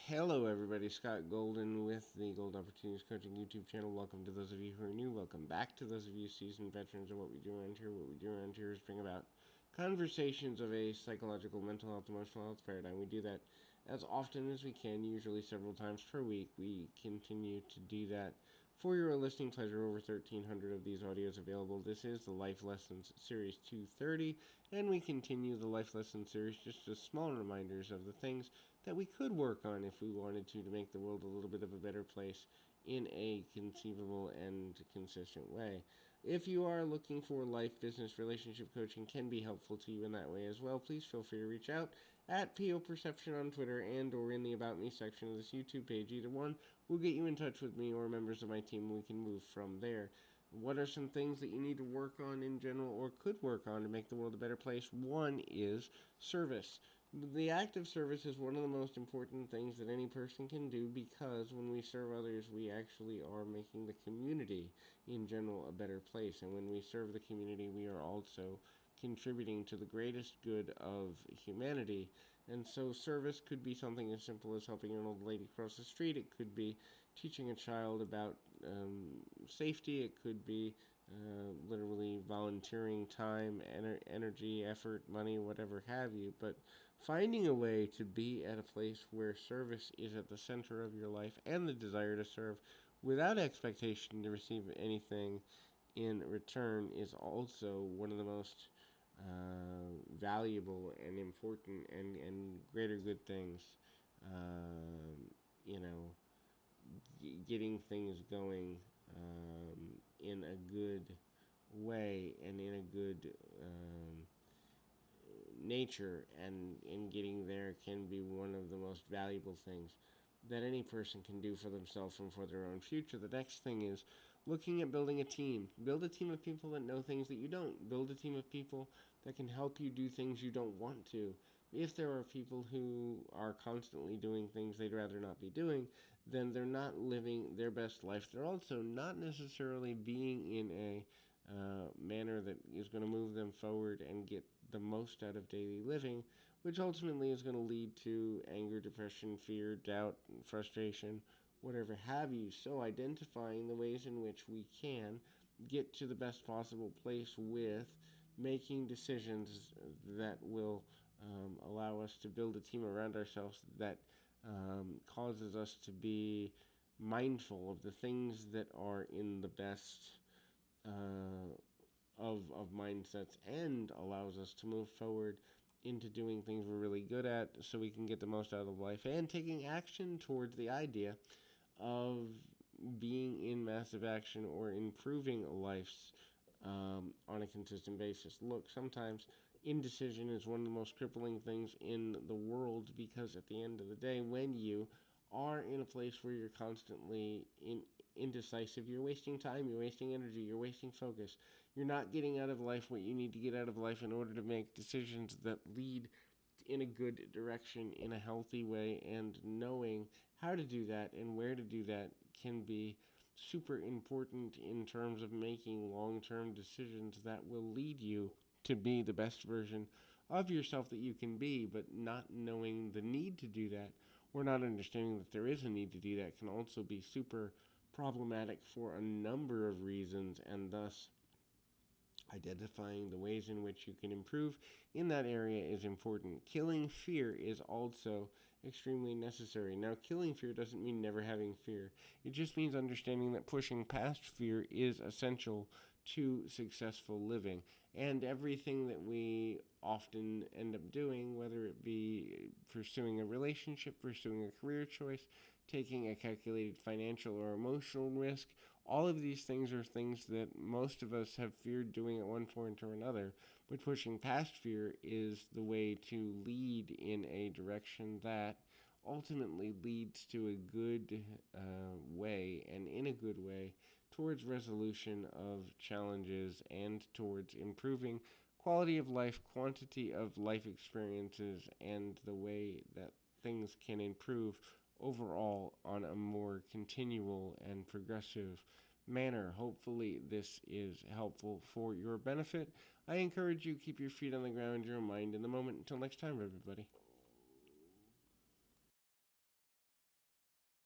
Hello, everybody. Scott Golden with the Gold Opportunities Coaching YouTube channel. Welcome to those of you who are new. Welcome back to those of you seasoned veterans of what we do around here. What we do around here is bring about conversations of a psychological, mental health, emotional health paradigm. We do that as often as we can, usually several times per week. We continue to do that for your listening pleasure. Over 1,300 of these audios available. This is the Life Lessons Series 230, and we continue the Life Lessons series just as small reminders of the things that we could work on if we wanted to make the world a little bit of a better place in a conceivable and consistent way. If you are looking for life, business, relationship coaching can be helpful to you in that way as well, please feel free to reach out at PO Perception on Twitter and or in the About Me section of this YouTube page. Either one will get you in touch with me or members of my team, and we can move from there. What are some things that you need to work on in general or could work on to make the world a better place? One is service. The act of service is one of the most important things that any person can do, because when we serve others, we actually are making the community in general a better place. And when we serve the community, we are also contributing to the greatest good of humanity. And so service could be something as simple as helping an old lady cross the street. It could be teaching a child about safety. It could be literally volunteering time, energy, effort, money, whatever have you. But finding a way to be at a place where service is at the center of your life and the desire to serve without expectation to receive anything in return is also one of the most valuable and important and greater good things. You know, getting things going in a good way and in a good nature, and in getting there can be one of the most valuable things that any person can do for themselves and for their own future. The next thing is looking at building a team. Build a team of people that know things that you don't. Build a team of people that can help you do things you don't want to. If there are people who are constantly doing things they'd rather not be doing, then they're not living their best life. They're also not necessarily being in a manner that is going to move them forward and get the most out of daily living, which ultimately is going to lead to anger, depression, fear, doubt, frustration, whatever have you. So identifying the ways in which we can get to the best possible place with making decisions that will allow us to build a team around ourselves that causes us to be mindful of the things that are in the best of mindsets, and allows us to move forward into doing things we're really good at so we can get the most out of life, and taking action towards the idea of being in massive action or improving lives on a consistent basis. Look, sometimes indecision is one of the most crippling things in the world, because at the end of the day, when you are in a place where you're constantly indecisive, you're wasting time, you're wasting energy, you're wasting focus. You're not getting out of life what you need to get out of life in order to make decisions that lead in a good direction in a healthy way, and knowing how to do that and where to do that can be super important in terms of making long-term decisions that will lead you to be the best version of yourself that you can be. But not knowing the need to do that, or not understanding that there is a need to do that, can also be super problematic for a number of reasons, and thus identifying the ways in which you can improve in that area is important. Killing fear is also extremely necessary. Now, killing fear doesn't mean never having fear. It just means understanding that pushing past fear is essential to successful living. And everything that we often end up doing, whether it be pursuing a relationship, pursuing a career choice, taking a calculated financial or emotional risk, all of these things are things that most of us have feared doing at one point or another, but pushing past fear is the way to lead in a direction that ultimately leads to a good way, and in a good way, towards resolution of challenges and towards improving quality of life, quantity of life experiences, and the way that things can improve overall on a more continual and progressive manner. Hopefully this is helpful for your benefit. I encourage you, keep your feet on the ground, your mind in the moment. Until next time, everybody.